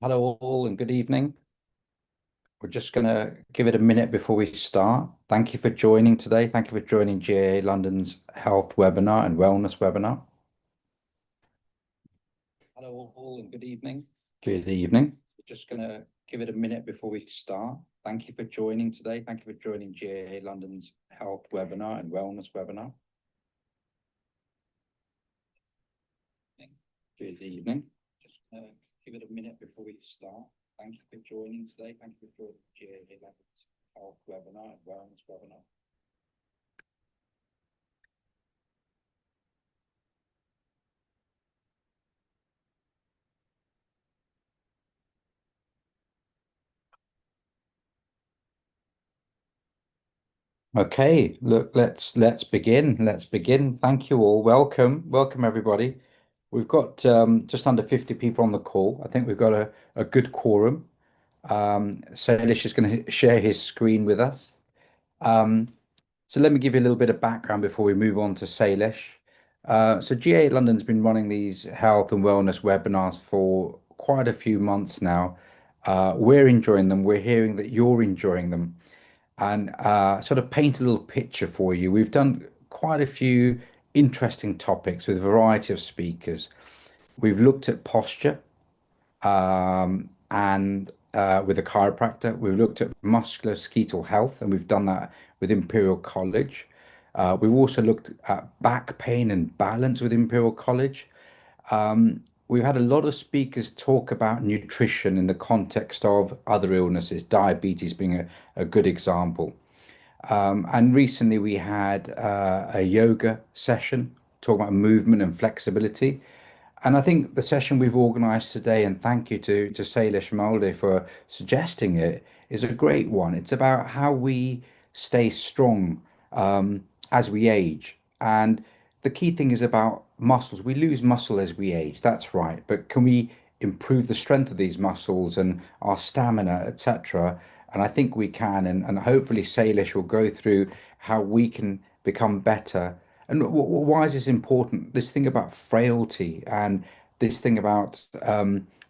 Hello all and good evening. We're just going to give it a minute before we start. Thank you for joining today. Thank you for joining GAA London's health webinar and wellness webinar. Hello all and good evening. Good evening. We're just going to give it a minute before we start. Thank you for joining today. Thank you for joining GAA London's health webinar and wellness webinar. Good evening. Just give it a minute before we start. Thank you for joining today. Thank you for joining GAA London's health webinar and wellness webinar. Okay, look, let's begin. Let's begin. Thank you all. Welcome everybody. We've got just under 50 people on the call. I think we've got a good quorum. Salish is going to share his screen with us. Um, so let me give you a little bit of background before we move on to Salish. So GA London's been running these health and wellness webinars for quite a few months now. We're enjoying them. We're hearing that you're enjoying them and sort of paint a little picture for you. We've done quite a few interesting topics with a variety of speakers. We've looked at posture and with a chiropractor. We've looked at musculoskeletal health, and we've done that with Imperial College. We've also looked at back pain and balance with Imperial College. We've had a lot of speakers talk about nutrition in the context of other illnesses, diabetes being a good example. And recently we had a yoga session talking about movement and flexibility. And I think the session we've organised today, and thank you to Salish Malde for suggesting it, is a great one. It's about how we stay strong as we age. And the key thing is about muscles. We lose muscle as we age, that's right. But can we improve the strength of these muscles and our stamina, etc.? And I think we can. And hopefully, Salish will go through how we can become better. And why is this important? This thing about frailty and this thing about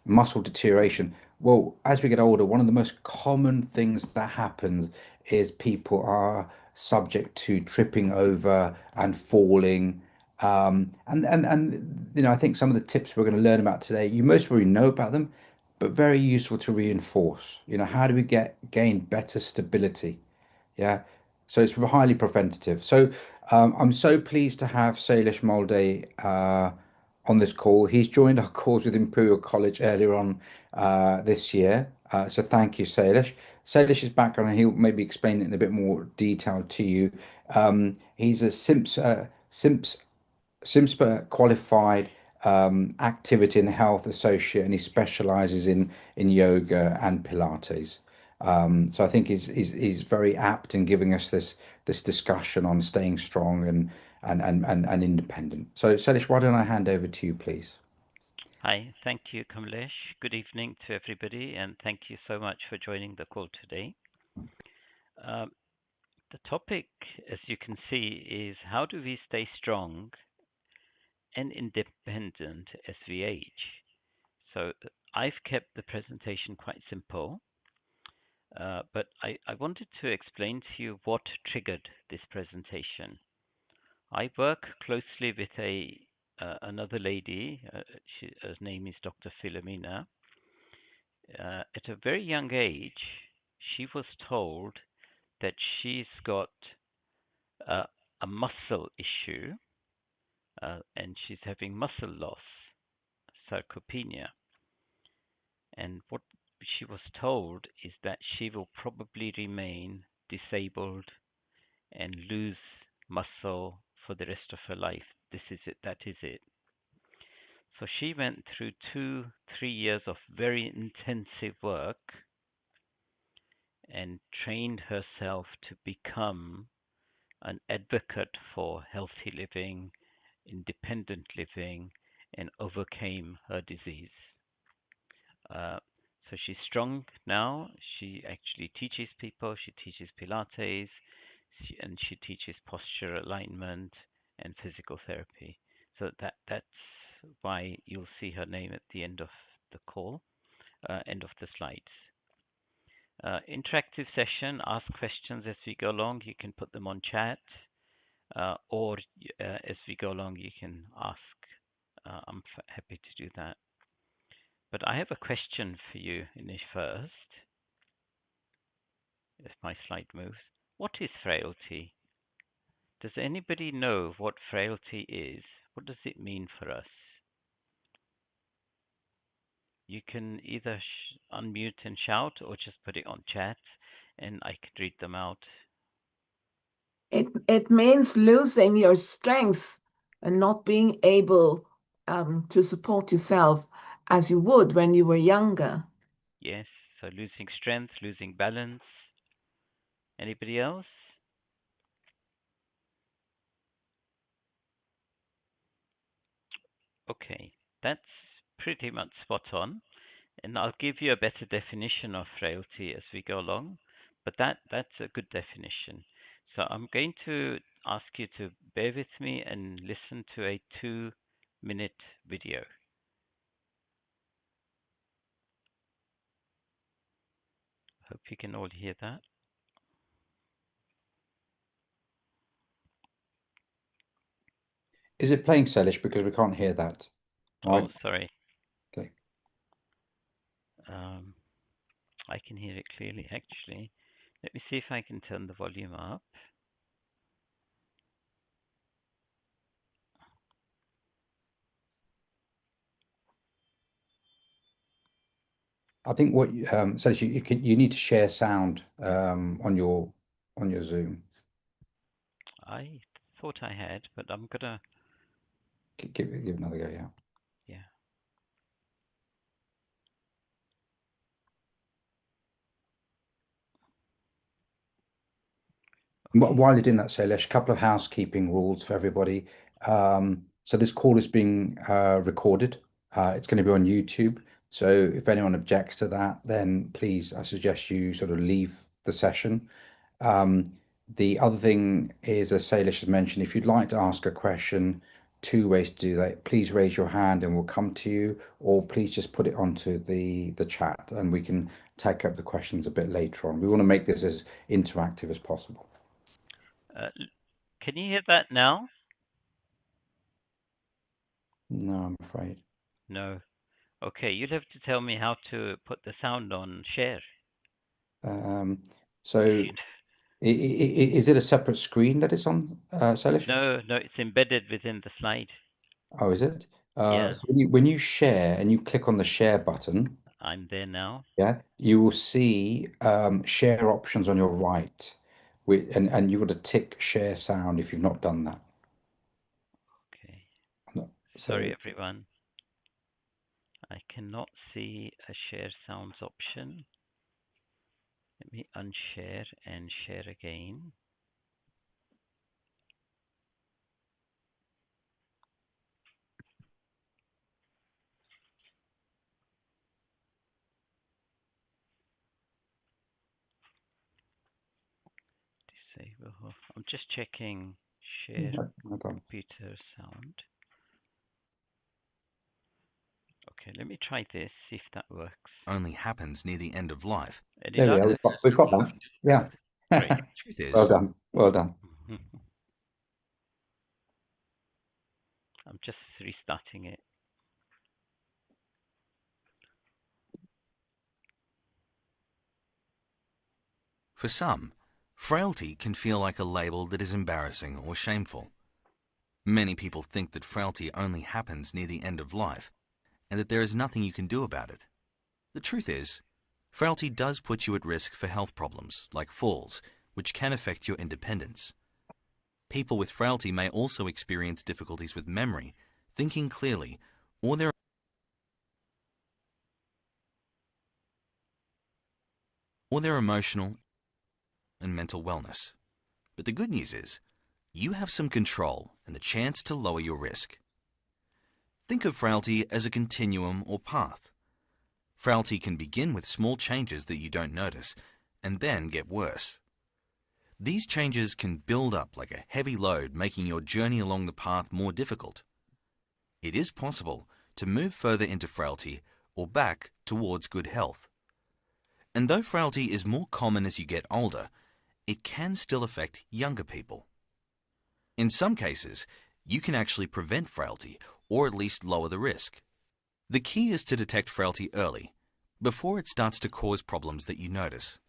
muscle deterioration. Well, as we get older, one of the most common things that happens is people are subject to tripping over and falling. And I think some of the tips we're going to learn about today, you most probably know about them, but very useful to reinforce. How do we gain better stability? Yeah. So it's highly preventative. So I'm so pleased to have Salish Molde on this call. He's joined our calls with Imperial College earlier on this year. So thank you, Salish. Salish's background, and he'll maybe explain it in a bit more detail to you. He's a SIMSPA qualified activity and health associate, and he specializes in yoga and Pilates. So I think he's very apt in giving us this discussion on staying strong and independent. So Salish, why don't I hand over to you, please? Hi, thank you, Kamlesh. Good evening to everybody, and thank you so much for joining the call today. Um, the topic, as you can see, is how do we stay strong and independent as we age? So I've kept the presentation quite simple, but I wanted to explain to you what triggered this presentation. I work closely with another lady. Her name is Dr. Philomena. At a very young age, she was told that she's got uh, a muscle issue and she's having muscle loss, sarcopenia. And what she was told is that she will probably remain disabled and lose muscle for the rest of her life. This is it, that is it. So she went through 2, 3 years of very intensive work and trained herself to become an advocate for healthy living, independent living, and overcame her disease. Uh, so she's strong now. She actually teaches people. She teaches Pilates, and she teaches posture alignment and physical therapy. So that's why you'll see her name at the end of the call. end of the slides. Interactive session, ask questions as we go along. You can put them on chat, or as we go along, you can ask. I'm happy to do that. But I have a question for you, Inish, first. If my slide moves. What is frailty? Does anybody know what frailty is? What does it mean for us? You can either unmute and shout or just put it on chat and I could read them out. It means losing your strength and not being able to support yourself as you would when you were younger. Yes, so losing strength, losing balance. Anybody else? Okay, that's pretty much spot on. And I'll give you a better definition of frailty as we go along, but that's a good definition. So I'm going to ask you to bear with me and listen to a 2-minute video. Hope you can all hear that. Is it playing, Selish? Because we can't hear that. Right. Oh, sorry. Okay. I can hear it clearly, actually. Let me see if I can turn the volume up. I think what Selish, you need to share sound on your Zoom. I thought I had, but I'm gonna Give another go, yeah. yeah. While you're doing that, Sailesh, a couple of housekeeping rules for everybody. So this call is being recorded. It's going to be on YouTube. So if anyone objects to that, then please, I suggest you sort of leave the session. The other thing is, as Sailesh has mentioned, if you'd like to ask a question, 2 ways to do that. Please raise your hand and we'll come to you, or please just put it onto the chat and we can take up the questions a bit later on. We want to make this as interactive as possible. Can you hear that now? No, I'm afraid. No. Okay, you'll have to tell me how to put the sound on share. So is it a separate screen that it's on, Salish? No, it's embedded within the slide. Oh, is it? Yeah. So when you share and you click on the share button, I'm there now. yeah, you will see share options on your right, and you've got to tick share sound if you've not done that. Okay. So Sorry, everyone. I cannot see a share sounds option. Let me unshare and share again. Disable. I'm just checking share no problem. computer sound. Okay, let me try this, see if that works. Only happens near the end of life. Any There we luck? are. We've got that. Yeah. Great. Truth is, Well done. Well done. I'm just restarting it. for some, frailty can feel like a label that is embarrassing or shameful. Many people think that frailty only happens near the end of life and that there is nothing you can do about it. The truth is, frailty does put you at risk for health problems like falls, which can affect your independence. People with frailty may also experience difficulties with memory, thinking clearly, or their emotional and mental wellness. But the good news is, you have some control and the chance to lower your risk. Think of frailty as a continuum or path. Frailty can begin with small changes that you don't notice, and then get worse. These changes can build up like a heavy load, making your journey along the path more difficult. It is possible to move further into frailty or back towards good health. And though frailty is more common as you get older, it can still affect younger people. In some cases, you can actually prevent frailty or at least lower the risk. The key is to detect frailty early, before it starts to cause problems that you notice.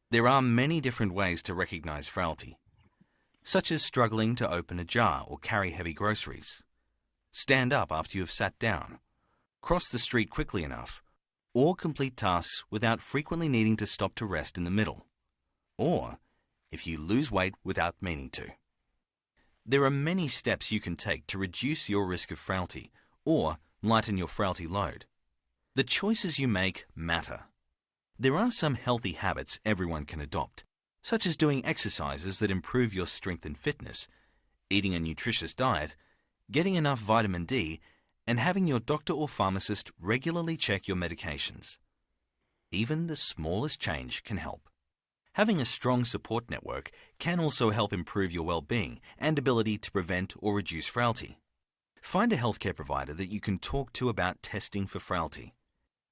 There are many different ways to recognize frailty, such as struggling to open a jar or carry heavy groceries, stand up after you have sat down, cross the street quickly enough, or complete tasks without frequently needing to stop to rest in the middle, or if you lose weight without meaning to. There are many steps you can take to reduce your risk of frailty or lighten your frailty load. The choices you make matter. There are some healthy habits everyone can adopt, such as doing exercises that improve your strength and fitness, eating a nutritious diet, getting enough vitamin D, and having your doctor or pharmacist regularly check your medications. Even the smallest change can help. Having a strong support network can also help improve your well-being and ability to prevent or reduce frailty. Find a healthcare provider that you can talk to about testing for frailty.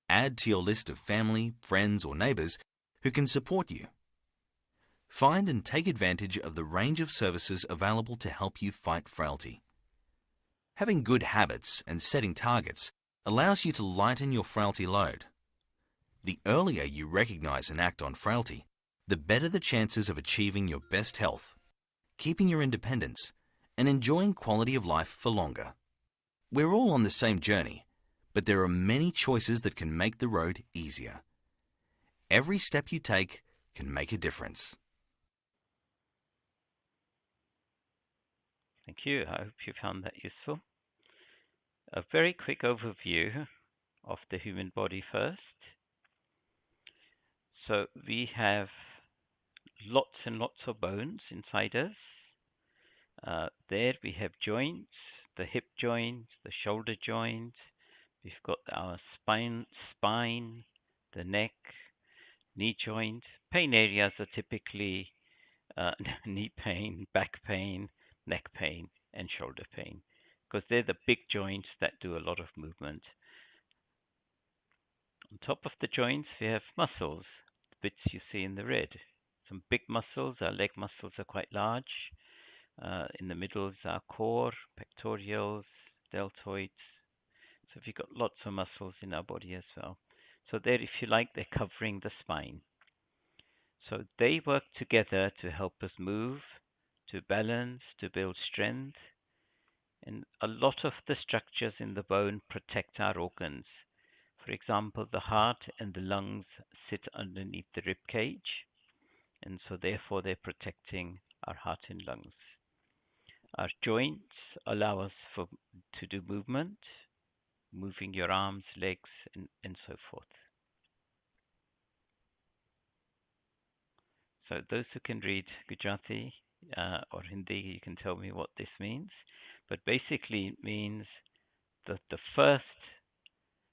Add to your list of family, friends, or neighbors who can support you. Find and take advantage of the range of services available to help you fight frailty. Having good habits and setting targets allows you to lighten your frailty load. The earlier you recognize and act on frailty, the better the chances of achieving your best health, keeping your independence, and enjoying quality of life for longer. We're all on the same journey, but there are many choices that can make the road easier. Every step you take can make a difference. Thank you. I hope you found that useful. A very quick overview of the human body first. So we have lots and lots of bones inside us. There we have joints, the hip joint, the shoulder joint. We've got our spine, the neck, knee joint. Pain areas are typically knee pain, back pain, neck pain, and shoulder pain, because they're the big joints that do a lot of movement. On top of the joints, we have muscles, the bits you see in the red. Some big muscles. Our leg muscles are quite large. In the middle is our core, pectorials, deltoids. So we've got lots of muscles in our body as well. So there, if you like, they're covering the spine. So they work together to help us move, to balance, to build strength. And a lot of the structures in the bone protect our organs. For example, the heart and the lungs sit underneath the rib cage, and so therefore they're protecting our heart and lungs. Our joints allow us to do movement, moving your arms, legs, and so forth. So those who can read Gujarati or Hindi, you can tell me what this means. But basically it means that the first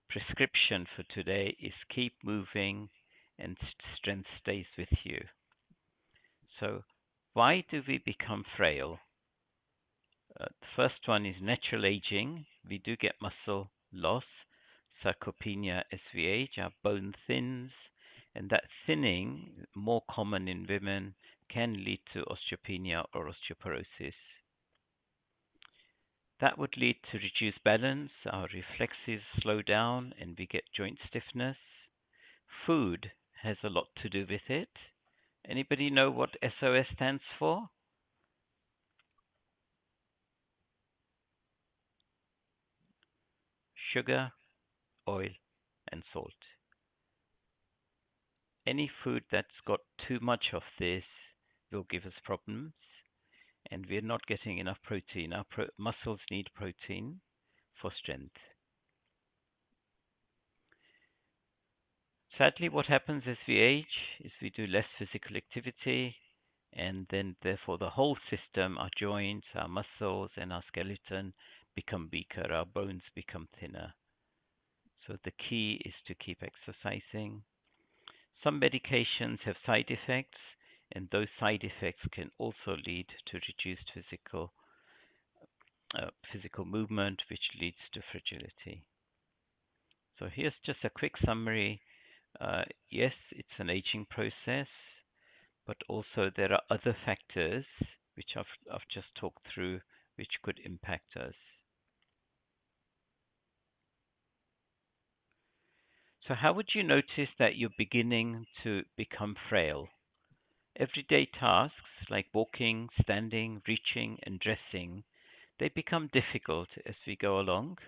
prescription for today is keep moving and strength stays with you. So why do we become frail? The first one is natural aging. We do get muscle loss, sarcopenia as we age. Our bone thins, and that thinning, more common in women, can lead to osteopenia or osteoporosis. That would lead to reduced balance. Our reflexes slow down and we get joint stiffness. Food has a lot to do with it. Anybody know what SOS stands for? Sugar, oil, and salt. Any food that's got too much of this will give us problems, and we're not getting enough protein. Our muscles need protein for strength. Sadly, what happens as we age is we do less physical activity, and then therefore the whole system, our joints, our muscles, and our skeleton become weaker, our bones become thinner. So the key is to keep exercising. Some medications have side effects, and those side effects can also lead to reduced physical movement, which leads to fragility. So here's just a quick summary. Yes, it's an aging process, but also there are other factors which I've just talked through which could impact us. So how would you notice that you're beginning to become frail? Everyday tasks like walking, standing, reaching, and dressing, they become difficult as we go along.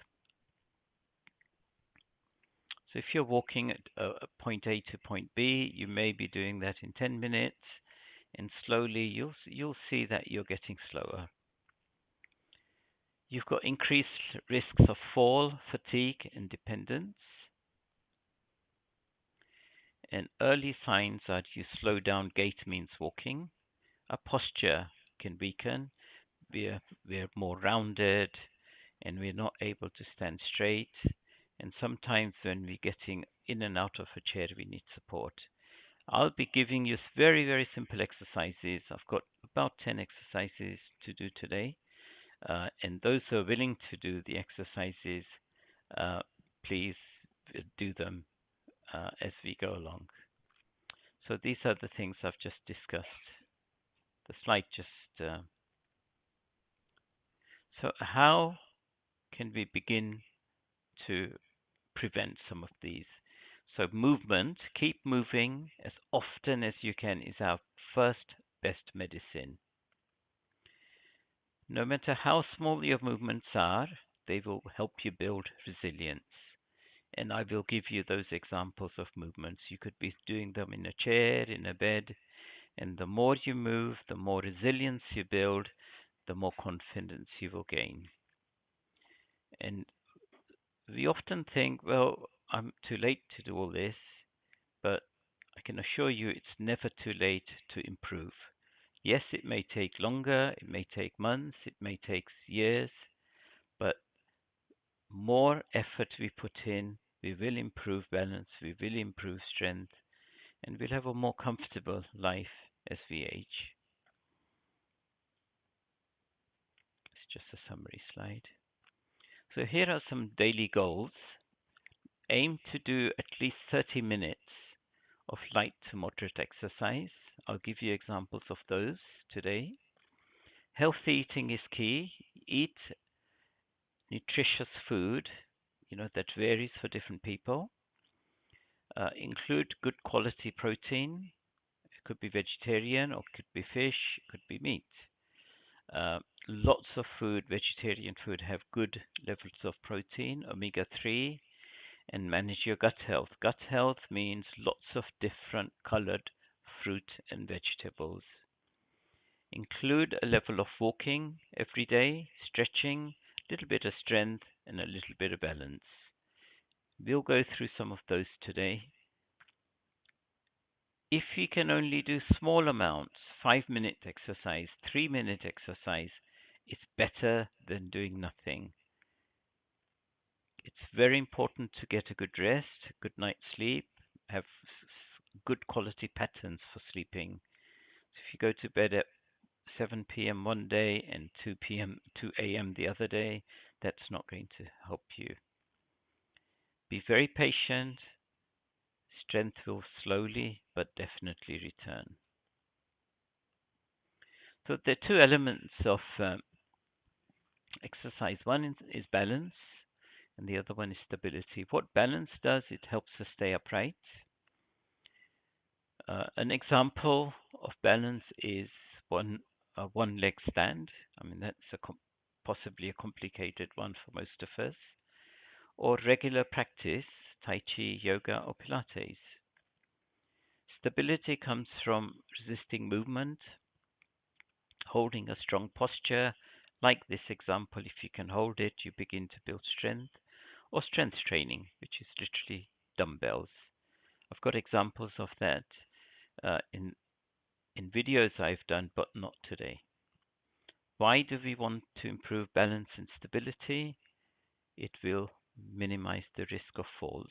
So if you're walking at point A to point B, you may be doing that in 10 minutes, and slowly you'll see that you're getting slower. You've got increased risks of fall, fatigue, and dependence. And early signs are you slow down, gait means walking. Our posture can weaken. We're more rounded, and we're not able to stand straight. And sometimes when we're getting in and out of a chair, we need support. I'll be giving you very, very simple exercises. I've got about 10 exercises to do today. And those who are willing to do the exercises, please do them as we go along. So these are the things I've just discussed. The slide just... So how can we begin to prevent some of these? So movement, keep moving as often as you can is our first best medicine. No matter how small your movements are, they will help you build resilience. And I will give you those examples of movements. You could be doing them in a chair, in a bed, and the more you move, the more resilience you build, the more confidence you will gain. And we often think, well, I'm too late to do all this, but I can assure you it's never too late to improve. Yes, it may take longer, it may take months, it may take years, but more effort we put in, we will improve balance, we will improve strength, and we'll have a more comfortable life as we age. It's just a summary slide. So here are some daily goals. Aim to do at least 30 minutes of light to moderate exercise. I'll give you examples of those today. Healthy eating is key. Eat nutritious food, that varies for different people. Include good quality protein. It could be vegetarian or it could be fish, it could be meat. Lots of food, vegetarian food, have good levels of protein, omega-3, and manage your gut health. Gut health means lots of different colored fruit and vegetables. Include a level of walking every day, stretching, a little bit of strength, and a little bit of balance. We'll go through some of those today. If you can only do small amounts, 5-minute exercise, 3-minute exercise, it's better than doing nothing. It's very important to get a good rest, a good night's sleep, have good quality patterns for sleeping. So if you go to bed at 7 p.m. one day and 2 a.m. the other day, that's not going to help you. Be very patient. Strength will slowly but definitely return. So there are two elements of exercise. One is balance, and the other one is stability. What balance does, it helps us stay upright. An example of balance is one-leg stand. I mean, that's possibly a complicated one for most of us. Or regular practice, Tai Chi, yoga, or Pilates. Stability comes from resisting movement, holding a strong posture. Like this example, if you can hold it, you begin to build strength. Or strength training, which is literally dumbbells. I've got examples of that in videos I've done, but not today. Why do we want to improve balance and stability? It will minimize the risk of falls.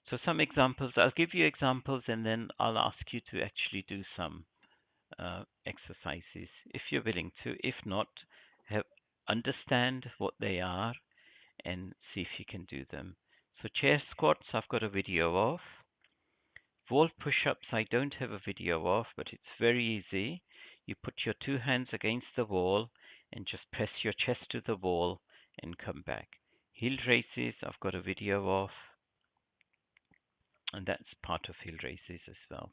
So some examples, I'll give you examples and then I'll ask you to actually do some exercises if you're willing to. If not, understand what they are and see if you can do them. So chair squats, I've got a video of. Wall push-ups, I don't have a video of, but it's very easy. You put your two hands against the wall and just press your chest to the wall and come back. Hill races, I've got a video of, and that's part of hill races as well.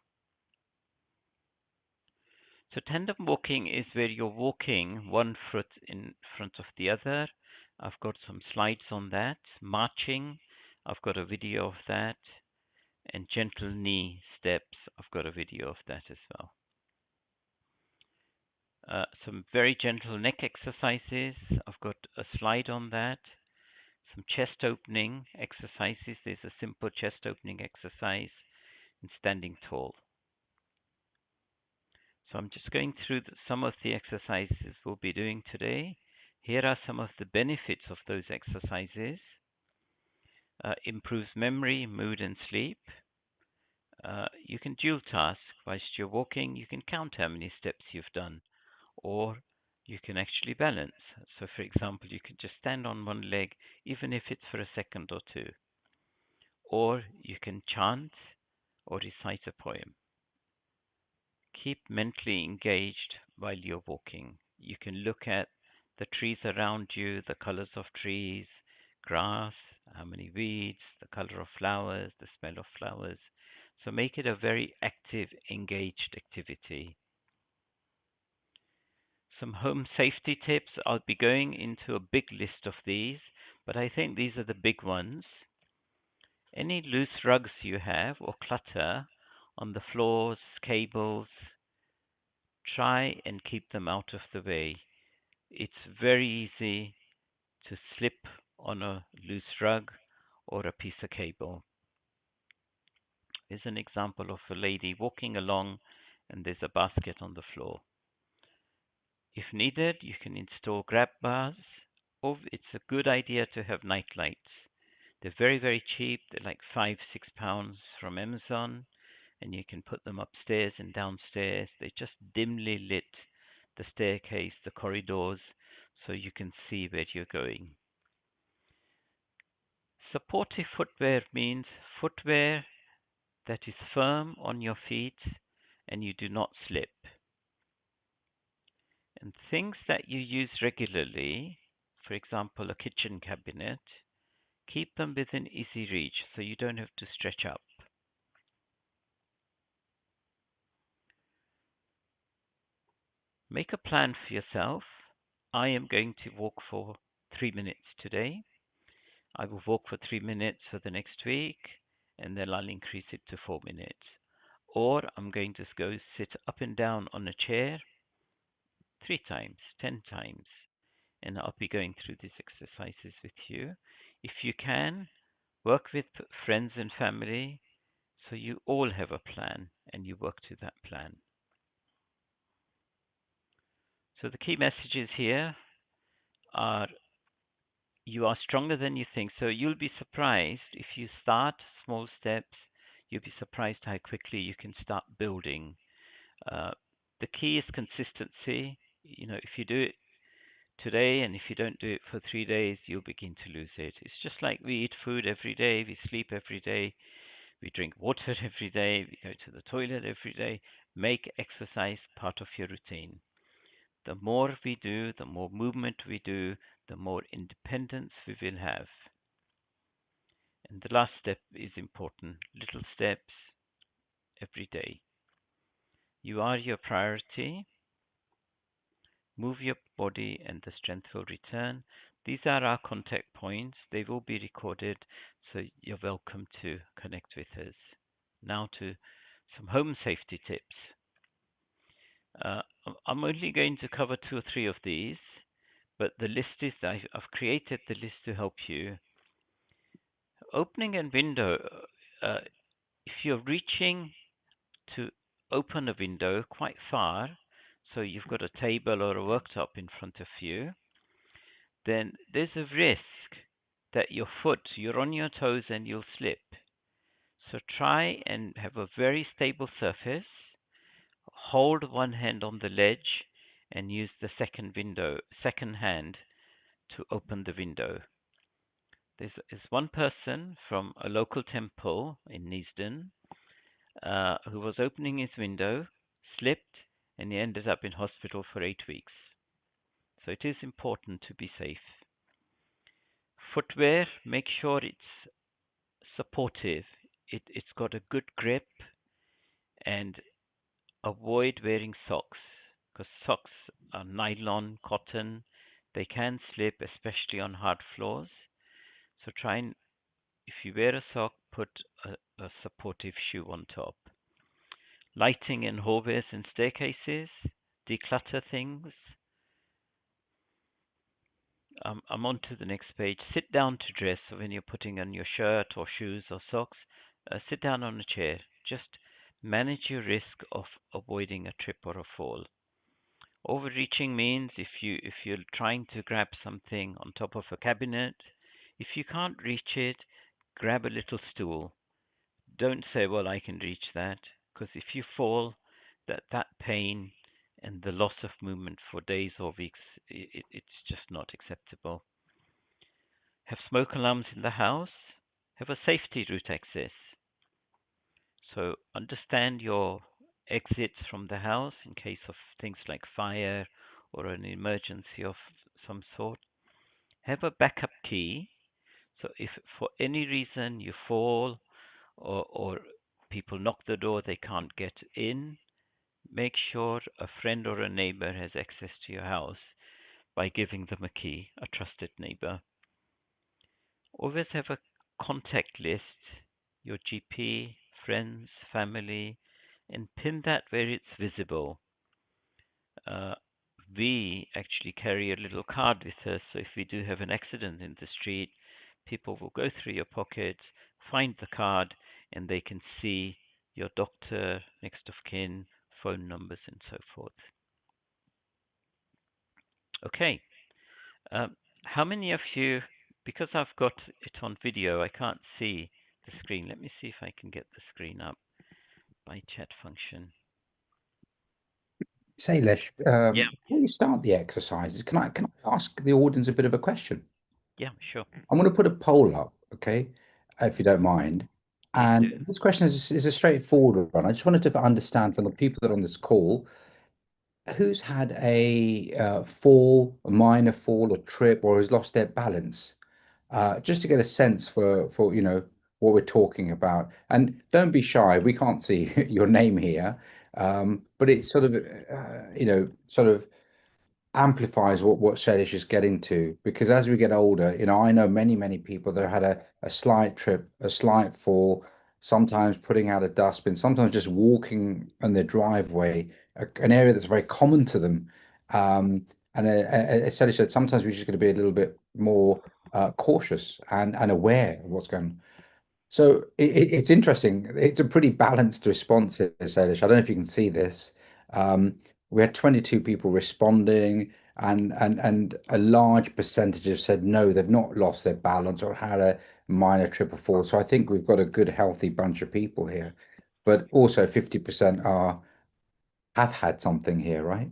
So tandem walking is where you're walking one foot in front of the other. I've got some slides on that. Marching, I've got a video of that. And gentle knee steps, I've got a video of that as well. Some very gentle neck exercises, I've got a slide on that. Some chest opening exercises, there's a simple chest opening exercise and standing tall. So I'm just going through some of the exercises we'll be doing today. Here are some of the benefits of those exercises. Improves memory, mood and sleep. You can dual task whilst you're walking. You can count how many steps you've done, or you can actually balance. So for example, you can just stand on one leg, even if it's for a second or two. Or you can chant or recite a poem. Keep mentally engaged while you're walking. You can look at the trees around you, the colors of trees, grass, how many weeds, the color of flowers, the smell of flowers. So make it a very active, engaged activity. Some home safety tips. I'll be going into a big list of these, but I think these are the big ones. Any loose rugs you have or clutter on the floors, cables, try and keep them out of the way. It's very easy to slip on a loose rug or a piece of cable. Here's an example of a lady walking along and there's a basket on the floor. If needed, you can install grab bars, or it's a good idea to have night lights. They're very, very cheap. They're like £5, £6 from Amazon, and you can put them upstairs and downstairs. They just dimly lit the staircase, the corridors, so you can see where you're going. Supportive footwear means footwear that is firm on your feet and you do not slip. And things that you use regularly, for example, a kitchen cabinet, keep them within easy reach so you don't have to stretch up. Make a plan for yourself. I am going to walk for 3 minutes today. I will walk for 3 minutes for the next week, and then I'll increase it to 4 minutes. Or I'm going to go sit up and down on a chair 3 times, 10 times, and I'll be going through these exercises with you. If you can, work with friends and family so you all have a plan and you work to that plan. So the key messages here are you are stronger than you think. So you'll be surprised if you start small steps, you'll be surprised how quickly you can start building. The key is consistency. You know, if you do it today and if you don't do it for 3 days, you'll begin to lose it. It's just like we eat food every day, we sleep every day, we drink water every day, we go to the toilet every day. Make exercise part of your routine. The more we do, the more movement we do, the more independence we will have. And the last step is important. Little steps every day. You are your priority. Move your body and the strength will return. These are our contact points. They will be recorded, so you're welcome to connect with us. Now to some home safety tips. I'm only going to cover 2 or 3 of these, but the list is, I've created the list to help you. Opening a window, if you're reaching to open a window quite far, so you've got a table or a worktop in front of you, then there's a risk that you're on your toes and you'll slip. So try and have a very stable surface. Hold one hand on the ledge and use the second hand to open the window. There's one person from a local temple in Neasden who was opening his window, slipped, and he ended up in hospital for 8 weeks. So it is important to be safe. Footwear, make sure it's supportive. It's got a good grip, and avoid wearing socks because socks are nylon, cotton. They can slip, especially on hard floors. So try and, if you wear a sock, put a supportive shoe on top. Lighting in hallways and staircases, declutter things. I'm on to the next page. Sit down to dress. So when you're putting on your shirt or shoes or socks, sit down on a chair. Just manage your risk of avoiding a trip or a fall. Overreaching means if you're trying to grab something on top of a cabinet, if you can't reach it, grab a little stool. Don't say, "Well, I can reach that," because if you fall, that pain and the loss of movement for days or weeks, it's just not acceptable. Have smoke alarms in the house. Have a safety route access. So understand your exits from the house in case of things like fire or an emergency of some sort. Have a backup key. So if for any reason you fall or people knock the door, they can't get in, make sure a friend or a neighbor has access to your house by giving them a key, a trusted neighbor. Always have a contact list, your GP, friends, family, and pin that where it's visible. Uh, we actually carry a little card with us, so if we do have an accident in the street, people will go through your pockets, find the card, and they can see your doctor, next of kin, phone numbers, and so forth. Okay. How many of you, because I've got it on video, I can't see the screen. Let me see if I can get the screen up by chat function. Sailesh, Yeah, before you start the exercises, can I ask the audience a bit of a question? yeah, sure. I'm going to put a poll up, okay, if you don't mind. Please do. And this question is a straightforward one. I just wanted to understand from the people that are on this call, who's had a fall, a minor fall or trip, or has lost their balance, just to get a sense for what we're talking about. And don't be shy. We can't see your name here, but it's sort of sort of amplifies what Shailesh is getting to, because as we get older, I know many people that had a slight trip, a slight fall, sometimes putting out a dustbin, sometimes just walking on their driveway, an area that's very common to them. And as Shailesh said, sometimes we're just going to be a little bit more cautious and aware of what's going on. So it's interesting. It's a pretty balanced response here, Salish. I don't know if you can see this. We had 22 people responding, and a large percentage have said no, they've not lost their balance or had a minor trip or fall. So I think we've got a good, healthy bunch of people here. But also 50% have had something here, right?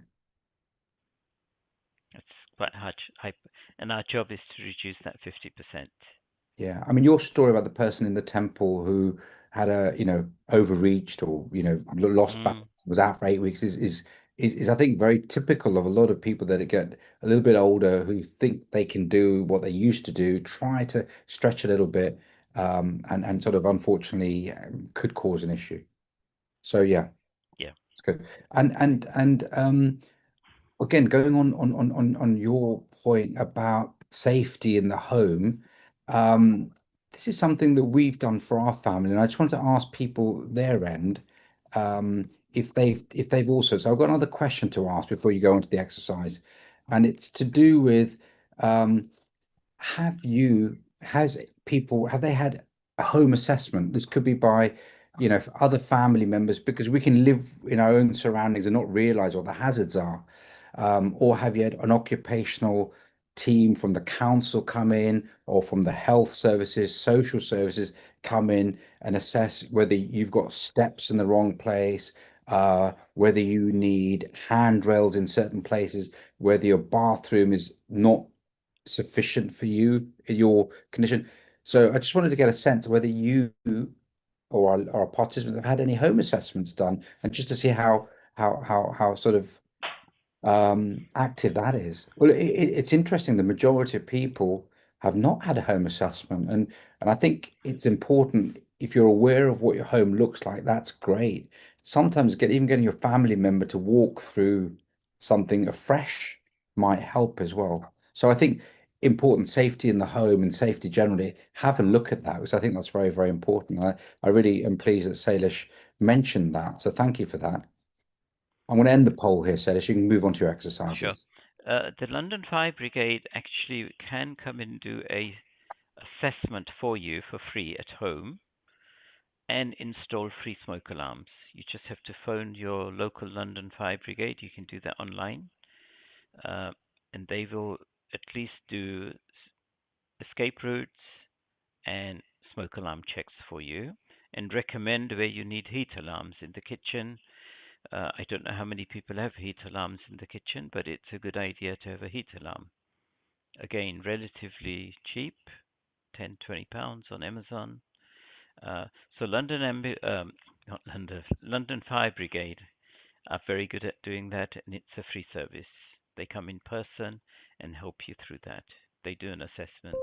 That's quite hard. And our job is to reduce that 50%. Yeah, I mean, your story about the person in the temple who had overreached or lost balance, Mm, was out for 8 weeks is I think very typical of a lot of people that get a little bit older who think they can do what they used to do, try to stretch a little bit, and sort of unfortunately could cause an issue. So yeah, yeah. it's good. And again, going on your point about safety in the home, um, this is something that we've done for our family, and I just wanted to ask people their end, if they've also. So I've got another question to ask before you go into the exercise, and it's to do with um, have they had a home assessment? This could be by, other family members, because we can live in our own surroundings and not realize what the hazards are. Or have you had an occupational team from the council come in, or from the health services, social services come in and assess whether you've got steps in the wrong place, whether you need handrails in certain places, whether your bathroom is not sufficient for you in your condition. So I just wanted to get a sense of whether you or our participants have had any home assessments done, and just to see how sort of active that is. Well, it's interesting. The majority of people have not had a home assessment, and I think it's important if you're aware of what your home looks like. That's great. Sometimes even getting your family member to walk through something afresh might help as well. So I think important safety in the home and safety generally. Have a look at that because I think that's very, very important. I really am pleased that Salish mentioned that. So thank you for that. I'm going to end the poll here, Salish. You can move on to your Sure. exercises. The London Fire Brigade actually can come and do a assessment for you for free at home and install free smoke alarms. You just have to phone your local London Fire Brigade. You can do that online, and they will at least do escape routes and smoke alarm checks for you and recommend where you need heat alarms in the kitchen. I don't know how many people have heat alarms in the kitchen, but it's a good idea to have a heat alarm. Again, relatively cheap, 10, £20 on Amazon. So not London Fire Brigade are very good at doing that, and it's a free service. They come in person and help you through that. They do an assessment.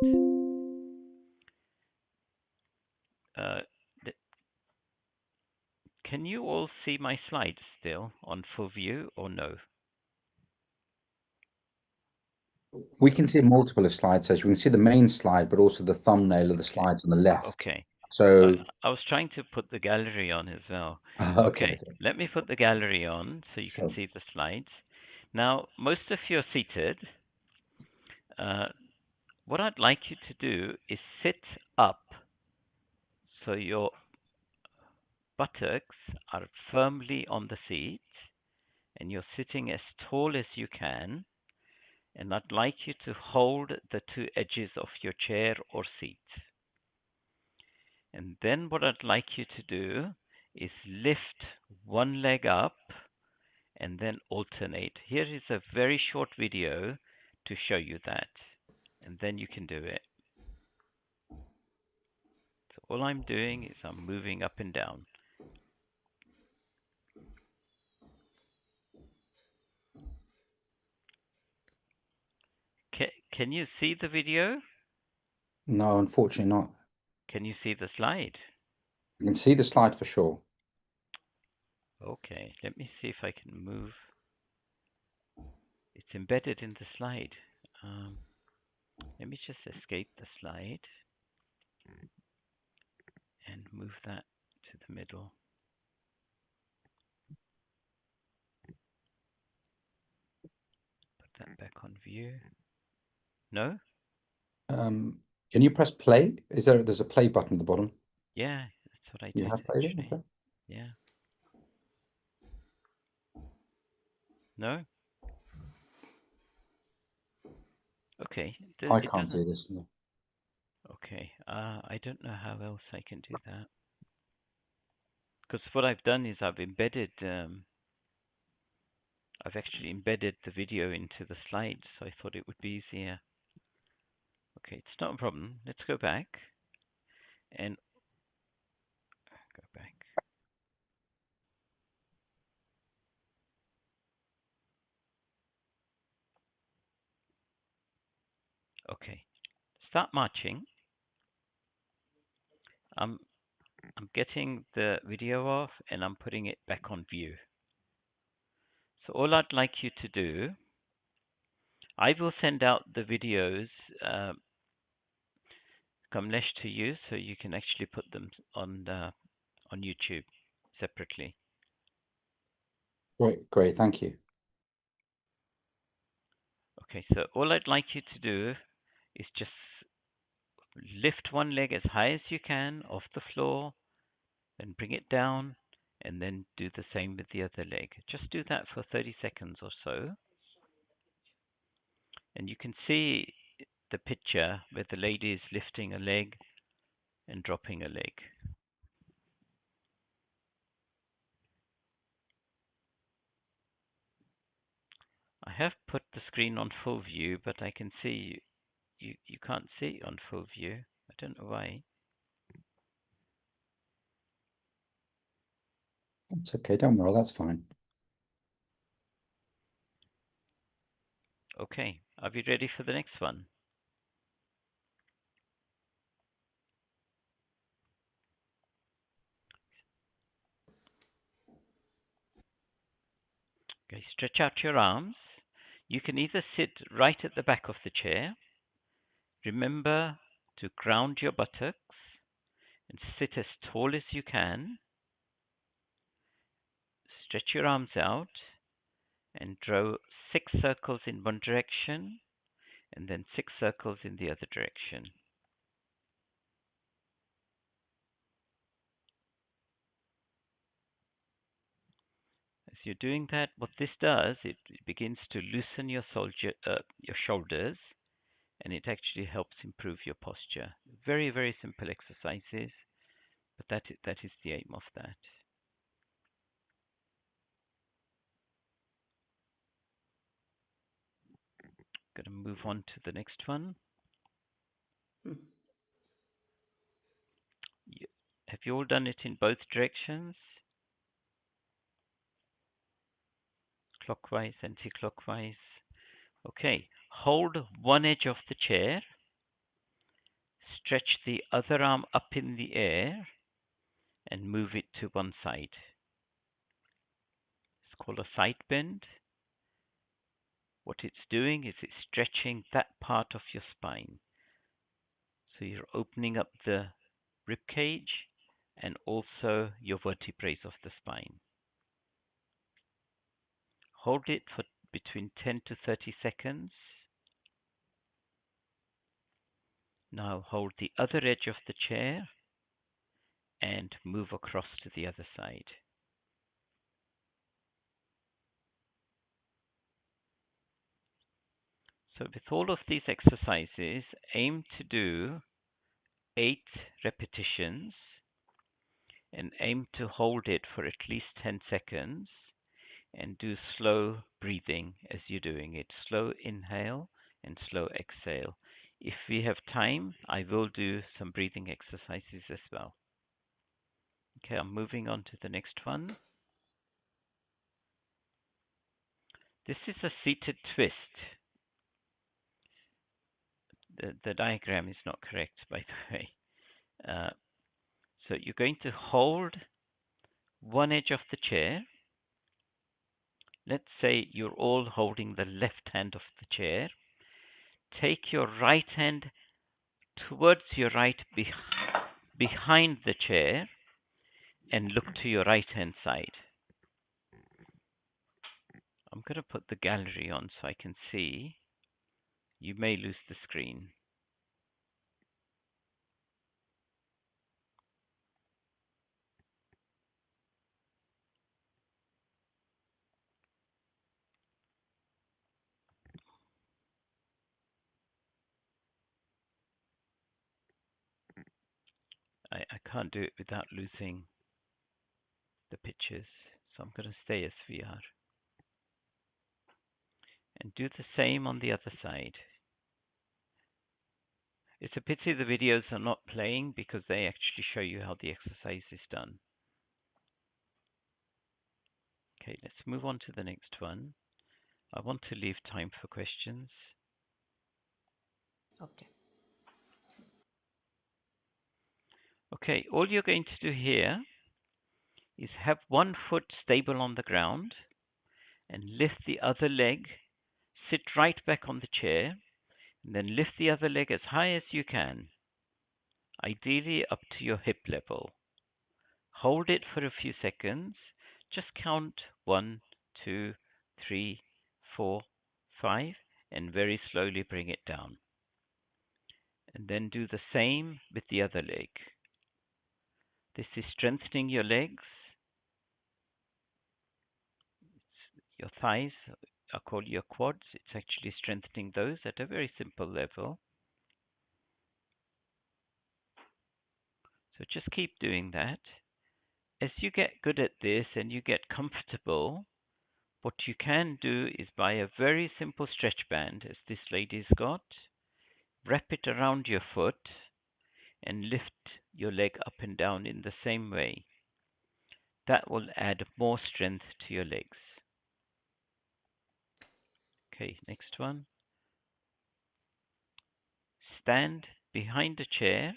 Uh, can you all see my slides still on full view or no? We can see multiple of slides, Salish. We can see the main slide, but also the thumbnail of the Okay. slides on the left. Okay. So, I was trying to put the gallery on as well. okay, Okay, let me put the gallery on so you can sure. see the slides. Now, most of you are seated. What I'd like you to do is sit up so your buttocks are firmly on the seat and you're sitting as tall as you can. And I'd like you to hold the two edges of your chair or seat. And then what I'd like you to do is lift one leg up and then alternate. Here is a very short video to show you that. And then you can do it. So all I'm doing is I'm moving up and down. Can you see the video? No, unfortunately not. Can you see the slide? You can see the slide for sure. Okay, let me see if I can move. It's embedded in the slide. Let me just escape the slide and move that to the middle. Put that back on view. No? Can you press play? There's a play button at the bottom? Yeah, that's what I You did have played it? actually. Okay. Yeah. No? Okay. I It can't see doesn't. this. No. Okay. I don't know how else I can do that. Because what I've done is I've actually embedded the video into the slides, so I thought it would be easier. Okay, it's not a problem. Let's go back and go back. Okay, start marching. I'm getting the video off and I'm putting it back on view. So all I'd like you to do, I will send out the videos, Kamlesh, to you, so you can actually put them on YouTube separately. Great. Thank you. Okay, so all I'd like you to do is just lift one leg as high as you can off the floor, then bring it down, and then do the same with the other leg. Just do that for 30 seconds or so. And you can see the picture where the lady is lifting a leg and dropping a leg. I have put the screen on full view, but I can see you can't see on full view. I don't know why. That's okay, don't worry, that's fine. Okay, are we ready for the next one? Okay, stretch out your arms. You can either sit right at the back of the chair. Remember to ground your buttocks and sit as tall as you can. Stretch your arms out and draw 6 circles in one direction and then 6 circles in the other direction. As you're doing that, what this does, it begins to loosen your shoulders, and it actually helps improve your posture. Very, very simple exercises, but that is the aim of that. Going to move on to the next one. Have you all done it in both directions? Clockwise, anti-clockwise. Okay, hold one edge of the chair, stretch the other arm up in the air, and move it to one side. It's called a side bend. What it's doing is it's stretching that part of your spine. So you're opening up the rib cage and also your vertebrae of the spine. Hold it for between 10 to 30 seconds. Now hold the other edge of the chair and move across to the other side. So with all of these exercises, aim to do 8 repetitions and aim to hold it for at least 10 seconds and do slow breathing as you're doing it. Slow inhale and slow exhale. If we have time, I will do some breathing exercises as well. Okay, I'm moving on to the next one. This is a seated twist. The diagram is not correct, by the way. So you're going to hold one edge of the chair. Let's say you're all holding the left hand of the chair. Take your right hand towards your right behind the chair and look to your right hand side. I'm going to put the gallery on so I can see. You may lose the screen. I can't do it without losing the pictures, so I'm going to stay as we are. And do the same on the other side. It's a pity the videos are not playing because they actually show you how the exercise is done. Okay, let's move on to the next one. I want to leave time for questions. Okay. Okay, all you're going to do here is have one foot stable on the ground and lift the other leg, sit right back on the chair, and then lift the other leg as high as you can, ideally up to your hip level. Hold it for a few seconds. Just count 1, 2, 3, 4, 5, and very slowly bring it down. And then do the same with the other leg. This is strengthening your legs. Your thighs are called your quads. It's actually strengthening those at a very simple level. So just keep doing that. As you get good at this and you get comfortable, what you can do is buy a very simple stretch band, as this lady's got. wrap it around your foot and lift your leg up and down in the same way. That will add more strength to your legs. Okay, next one. Stand behind a chair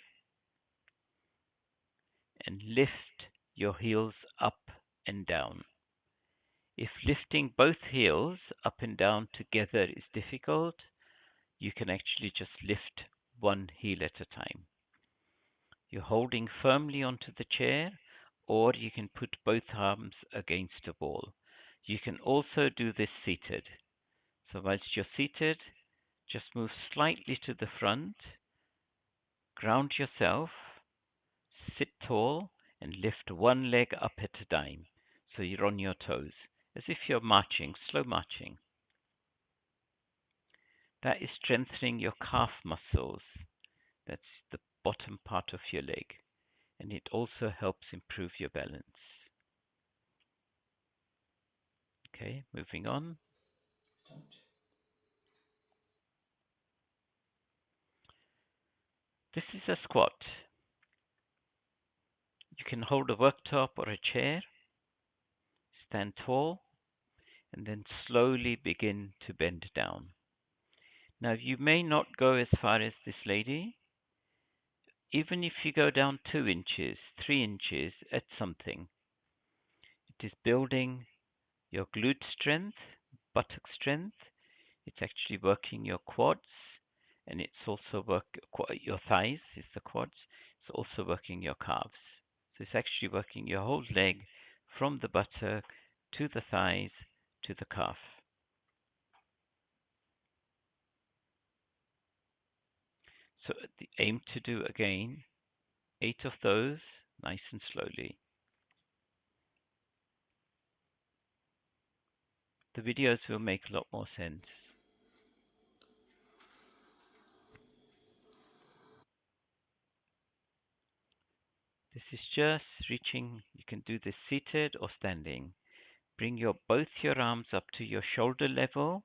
and lift your heels up and down. If lifting both heels up and down together is difficult, you can actually just lift one heel at a time. You're holding firmly onto the chair, or you can put both arms against a wall. You can also do this seated. So whilst you're seated, just move slightly to the front, ground yourself, sit tall, and lift one leg up at a time. So you're on your toes, as if you're marching, slow marching. That is strengthening your calf muscles. That's the bottom part of your leg. And it also helps improve your balance. Okay, moving on. This is a squat. You can hold a worktop or a chair, stand tall, and then slowly begin to bend down. Now, you may not go as far as this lady. Even if you go down 2 inches, 3 inches at something, it is building your glute strength, buttock strength. It's actually working your quads, and it's also your thighs is the quads. It's also working your calves. So it's actually working your whole leg from the buttock to the thighs to the calf. So the aim to do again 8 of those, nice and slowly. The videos will make a lot more sense. This is just reaching. You can do this seated or standing. Bring both your arms up to your shoulder level.